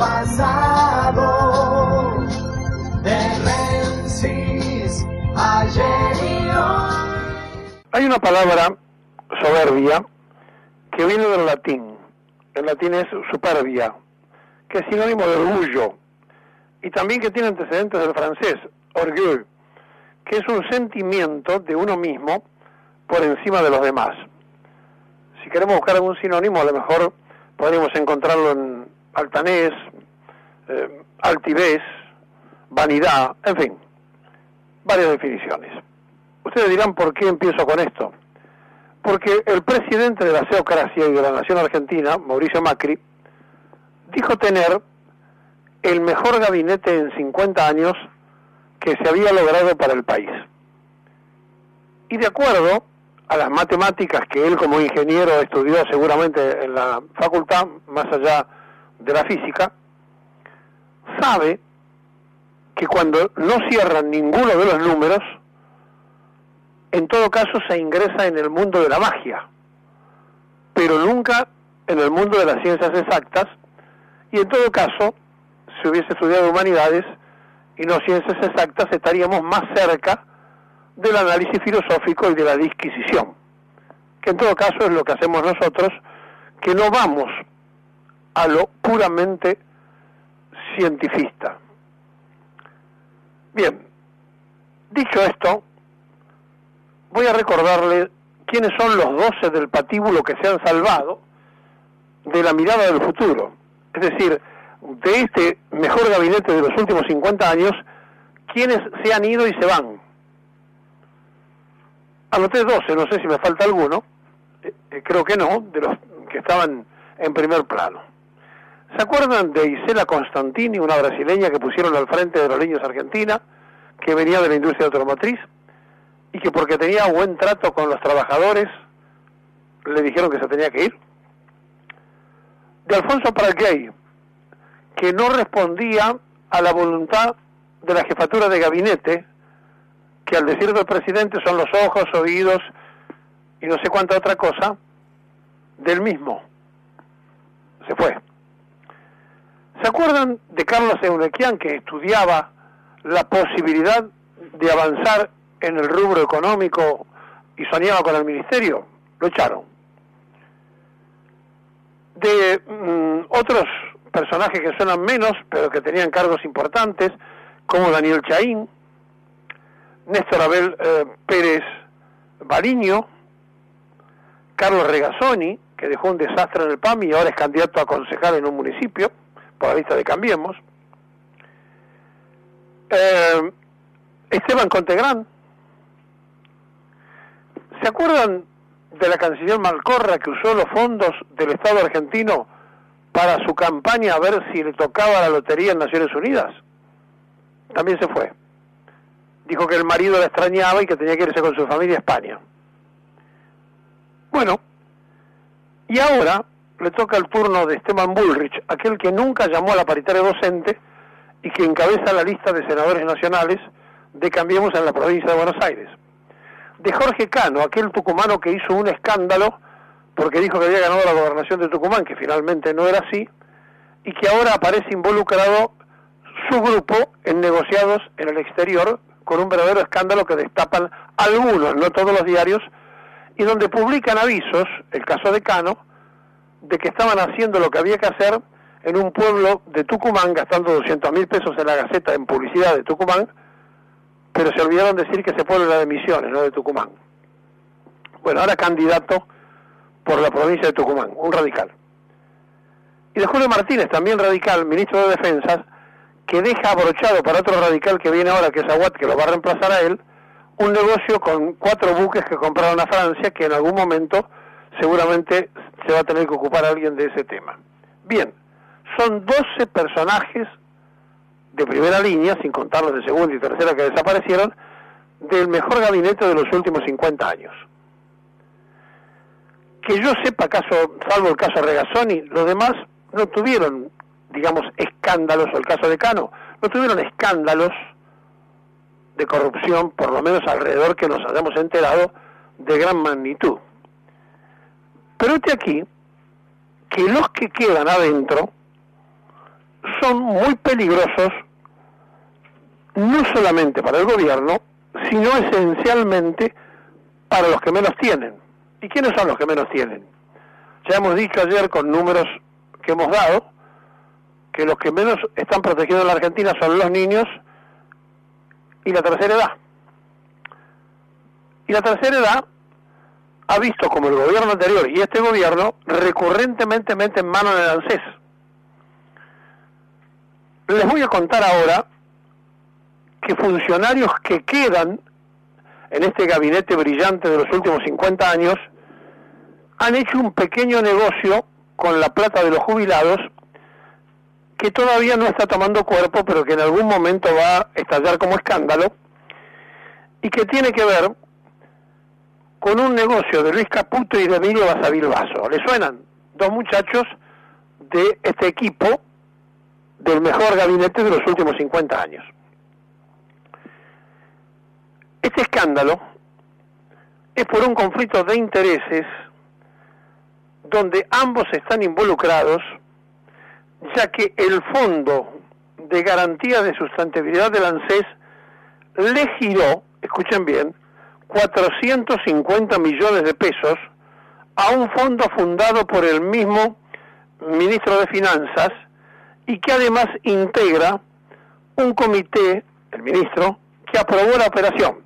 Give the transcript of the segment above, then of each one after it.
pasado, de Menzies, ayer y hoy. Hay una palabra, soberbia, que viene del latín. El latín es superbia, que es sinónimo de orgullo, y también que tiene antecedentes del francés, orgueil, que es un sentimiento de uno mismo por encima de los demás. Si queremos buscar algún sinónimo, a lo mejor podríamos encontrarlo en altanez, altivez, vanidad, en fin, varias definiciones. Ustedes dirán, ¿por qué empiezo con esto? Porque el presidente de la Seocracia y de la Nación Argentina, Mauricio Macri, dijo tener el mejor gabinete en 50 años que se había logrado para el país. Y de acuerdo a las matemáticas que él como ingeniero estudió seguramente en la facultad, más allá de la física, sabe que cuando no cierran ninguno de los números, en todo caso se ingresa en el mundo de la magia, pero nunca en el mundo de las ciencias exactas, y en todo caso, si hubiese estudiado humanidades y no ciencias exactas, estaríamos más cerca del análisis filosófico y de la disquisición, que en todo caso es lo que hacemos nosotros, que no vamos a lo puramente cientifista. Bien, dicho esto, voy a recordarle quiénes son los 12 del patíbulo que se han salvado de la mirada del futuro. Es decir, de este mejor gabinete de los últimos 50 años, quiénes se han ido y se van. Anoté 12, no sé si me falta alguno, creo que no, de los que estaban en primer plano. ¿Se acuerdan de Isela Constantini, una brasileña que pusieron al frente de Aerolíneas Argentina, que venía de la industria automotriz, y que porque tenía buen trato con los trabajadores, le dijeron que se tenía que ir? De Alfonso Prat-Gay, que no respondía a la voluntad de la jefatura de gabinete, que al decir del presidente son los ojos, oídos y no sé cuánta otra cosa, del mismo. Se fue. ¿Se acuerdan de Carlos Eunequian, que estudiaba la posibilidad de avanzar en el rubro económico y soñaba con el ministerio? Lo echaron. De otros personajes que suenan menos, pero que tenían cargos importantes, como Daniel Chaín, Néstor Abel Pérez Bariño, Carlos Regazzoni, que dejó un desastre en el PAMI y ahora es candidato a concejal en un municipio, por la lista de Cambiemos, Esteban Contegrán. ¿Se acuerdan de la canciller Malcorra, que usó los fondos del Estado argentino para su campaña a ver si le tocaba la lotería en Naciones Unidas? También se fue. Dijo que el marido la extrañaba y que tenía que irse con su familia a España. Bueno, y ahora le toca el turno de Esteban Bullrich, aquel que nunca llamó a la paritaria docente y que encabeza la lista de senadores nacionales de Cambiemos en la provincia de Buenos Aires. De Jorge Cano, aquel tucumano que hizo un escándalo porque dijo que había ganado la gobernación de Tucumán, que finalmente no era así, y que ahora aparece involucrado su grupo en negociados en el exterior con un verdadero escándalo que destapan algunos, no todos los diarios, y donde publican avisos, el caso de Cano, de que estaban haciendo lo que había que hacer en un pueblo de Tucumán, gastando 200.000 pesos en la Gaceta en publicidad de Tucumán, pero se olvidaron decir que ese pueblo era de Misiones, no de Tucumán. Bueno, ahora candidato por la provincia de Tucumán, un radical. Y de Julio Martínez, también radical, ministro de Defensa, que deja abrochado para otro radical que viene ahora, que es Aguat, que lo va a reemplazar a él, un negocio con 4 buques que compraron a Francia, que en algún momento seguramente se va a tener que ocupar alguien de ese tema. Bien, son 12 personajes de primera línea, sin contar los de segunda y tercera que desaparecieron, del mejor gabinete de los últimos 50 años. Que yo sepa, salvo el caso Regazzoni, los demás no tuvieron, digamos, escándalos, o el caso de Cano, no tuvieron escándalos de corrupción, por lo menos alrededor que nos hayamos enterado, de gran magnitud. Pero aquí, que los que quedan adentro son muy peligrosos, no solamente para el gobierno, sino esencialmente para los que menos tienen. ¿Y quiénes son los que menos tienen? Ya hemos dicho ayer con números que hemos dado, que los que menos están protegidos en la Argentina son los niños y la tercera edad. Y la tercera edad ha visto como el gobierno anterior y este gobierno recurrentemente meten mano en el ANSES. Les voy a contar ahora que funcionarios que quedan en este gabinete brillante de los últimos 50 años han hecho un pequeño negocio con la plata de los jubilados que todavía no está tomando cuerpo, pero que en algún momento va a estallar como escándalo, y que tiene que ver con un negocio de Luis Caputo y de Emilio Basavilbaso. ¿Le suenan? Dos muchachos de este equipo del mejor gabinete de los últimos 50 años. Este escándalo es por un conflicto de intereses donde ambos están involucrados, ya que el Fondo de Garantía de Sustentabilidad del ANSES le giró, escuchen bien, 450 millones de pesos a un fondo fundado por el mismo ministro de Finanzas y que además integra un comité, el ministro, que aprobó la operación.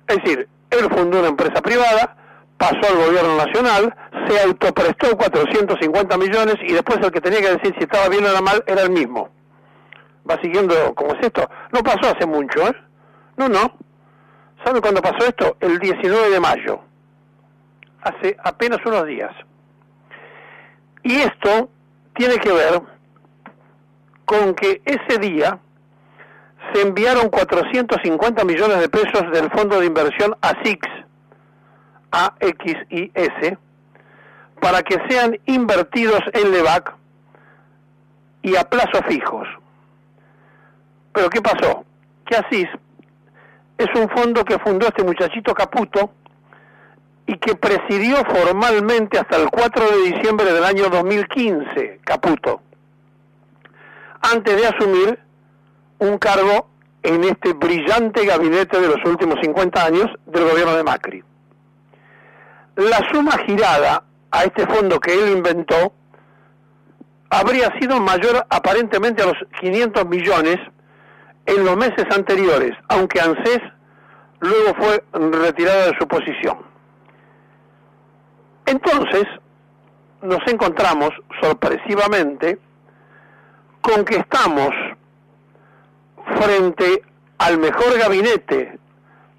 Es decir, él fundó una empresa privada, pasó al gobierno nacional, se autoprestó 450 millones y después el que tenía que decir si estaba bien o era mal era el mismo. ¿Va siguiendo cómo es esto? No pasó hace mucho, ¿eh? No. ¿Sabe cuándo pasó esto? El 19 de mayo. Hace apenas unos días. Y esto tiene que ver con que ese día se enviaron 450 millones de pesos del Fondo de Inversión AXIS, AXIS, para que sean invertidos en LEVAC y a plazos fijos. Pero ¿qué pasó? Que AXIS es un fondo que fundó este muchachito Caputo y que presidió formalmente hasta el 4 de diciembre del año 2015, Caputo, antes de asumir un cargo en este brillante gabinete de los últimos 50 años del gobierno de Macri. La suma girada a este fondo que él inventó habría sido mayor aparentemente a los 500 millones en los meses anteriores, aunque ANSES luego fue retirada de su posición. Entonces, nos encontramos sorpresivamente con que estamos frente al mejor gabinete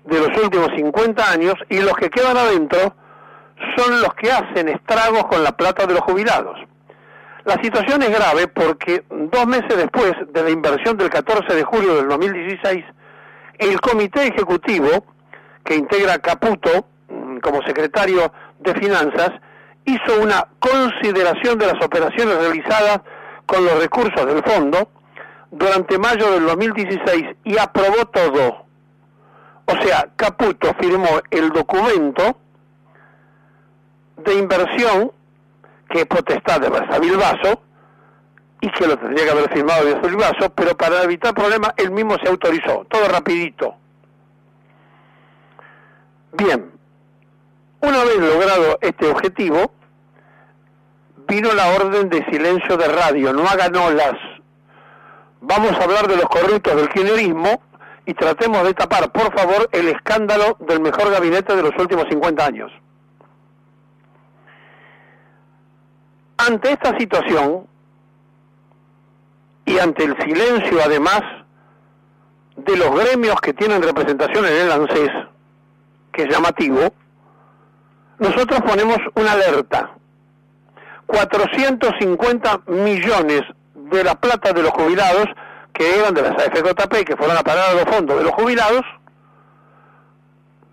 de los últimos 50 años y los que quedan adentro son los que hacen estragos con la plata de los jubilados. La situación es grave porque 2 meses después de la inversión del 14 de julio del 2016, el comité ejecutivo, que integra Caputo como secretario de Finanzas, hizo una consideración de las operaciones realizadas con los recursos del fondo durante mayo del 2016 y aprobó todo. O sea, Caputo firmó el documento de inversión que es potestad de Basavilbaso y que lo tendría que haber firmado de Basavilbaso, pero para evitar problemas él mismo se autorizó, todo rapidito. Bien, una vez logrado este objetivo, vino la orden de silencio de radio, no hagan olas. Vamos a hablar de los corruptos del kirchnerismo y tratemos de tapar, por favor, el escándalo del mejor gabinete de los últimos 50 años. Ante esta situación y ante el silencio, además, de los gremios que tienen representación en el ANSES, que es llamativo, nosotros ponemos una alerta. 450 millones de la plata de los jubilados, que eran de las AFJP, que fueron a parar a los fondos de los jubilados,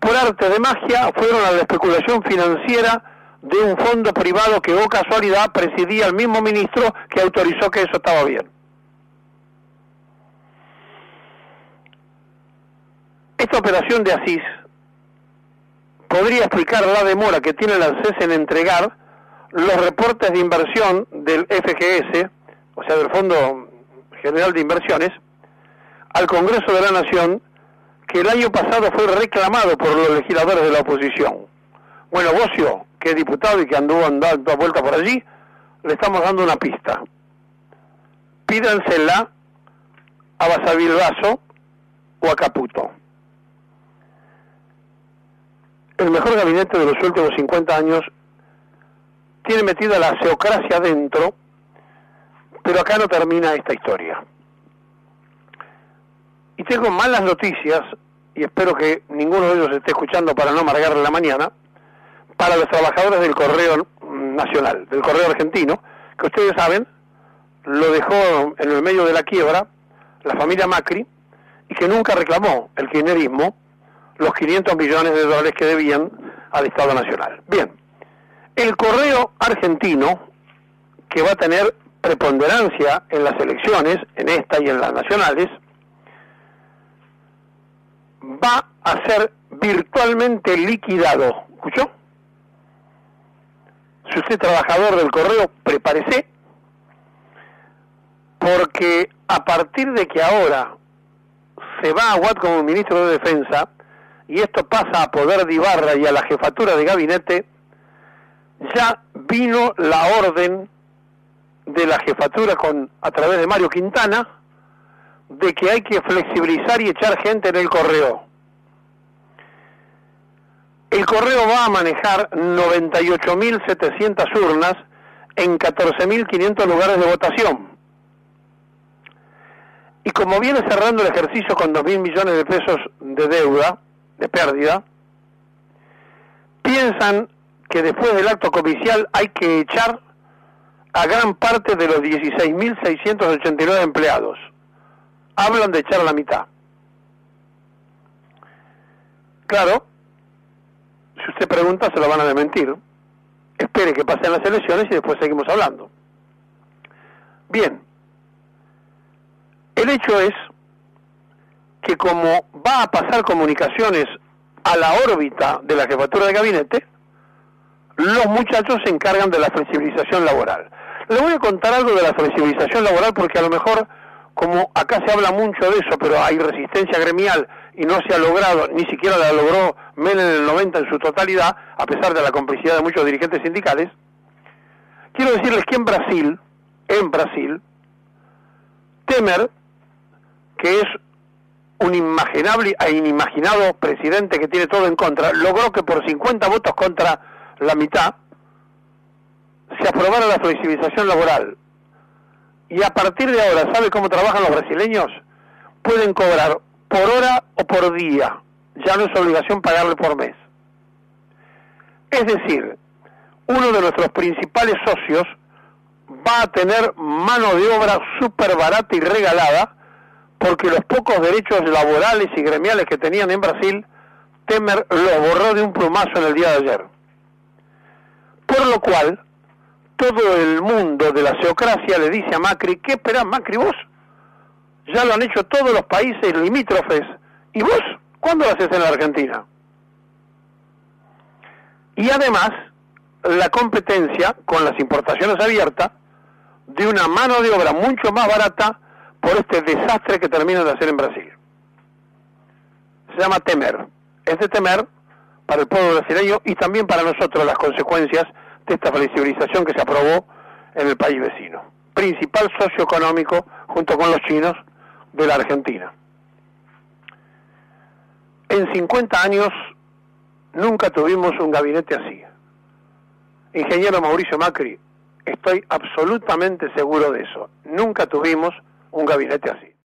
por arte de magia fueron a la especulación financiera de un fondo privado que, oh casualidad, presidía el mismo ministro que autorizó que eso estaba bien. Esta operación de AXIS podría explicar la demora que tiene el ANSES en entregar los reportes de inversión del FGS, o sea, del Fondo General de Inversiones, al Congreso de la Nación, que el año pasado fue reclamado por los legisladores de la oposición. Bueno, Bocio, que es diputado y que anduvo dando vuelta por allí, le estamos dando una pista. Pídansela a Basavilbaso o a Caputo. El mejor gabinete de los últimos 50 años tiene metida la seocracia dentro, pero acá no termina esta historia. Y tengo malas noticias, y espero que ninguno de ellos esté escuchando para no amargarle la mañana, para los trabajadores del Correo Nacional, del Correo Argentino, que ustedes saben, lo dejó en el medio de la quiebra la familia Macri, y que nunca reclamó el kirchnerismo los 500 millones de dólares que debían al Estado Nacional. Bien, el Correo Argentino, que va a tener preponderancia en las elecciones, en esta y en las nacionales, va a ser virtualmente liquidado. ¿Escuchó? Si usted es trabajador del correo, prepárese, porque a partir de que ahora se va a Aguad como ministro de Defensa, y esto pasa a poder de Ibarra y a la jefatura de gabinete, ya vino la orden de la jefatura a través de Mario Quintana, de que hay que flexibilizar y echar gente en el correo. El correo va a manejar 98.700 urnas en 14.500 lugares de votación. Y como viene cerrando el ejercicio con 2.000 millones de pesos de deuda, de pérdida, piensan que después del acto comicial hay que echar a gran parte de los 16.689 empleados. Hablan de echar a la mitad. Claro, si usted pregunta se lo van a desmentir. Espere que pasen las elecciones y después seguimos hablando. Bien, el hecho es que como va a pasar comunicaciones a la órbita de la jefatura de gabinete, los muchachos se encargan de la flexibilización laboral. Le voy a contar algo de la flexibilización laboral porque a lo mejor, como acá se habla mucho de eso, pero hay resistencia gremial y no se ha logrado, ni siquiera la logró Menem en el 90 en su totalidad, a pesar de la complicidad de muchos dirigentes sindicales, quiero decirles que en Brasil, Temer, que es un inimaginable e inimaginado presidente que tiene todo en contra, logró que por 50 votos contra la mitad se aprobara la flexibilización laboral. Y a partir de ahora, ¿sabe cómo trabajan los brasileños? Pueden cobrar por hora o por día. Ya no es obligación pagarle por mes. Es decir, uno de nuestros principales socios va a tener mano de obra súper barata y regalada, porque los pocos derechos laborales y gremiales que tenían en Brasil, Temer los borró de un plumazo en el día de ayer. Por lo cual, todo el mundo de la seocracia le dice a Macri, ¿qué esperás, Macri, vos? Ya lo han hecho todos los países limítrofes, ¿y vos? ¿Cuándo lo haces en la Argentina? Y además, la competencia con las importaciones abiertas de una mano de obra mucho más barata por este desastre que terminan de hacer en Brasil. Se llama Temer. Es de temer para el pueblo brasileño y también para nosotros las consecuencias de esta flexibilización que se aprobó en el país vecino. Principal socio económico, junto con los chinos, de la Argentina. En 50 años nunca tuvimos un gabinete así. Ingeniero Mauricio Macri, estoy absolutamente seguro de eso. Nunca tuvimos un gabinete así.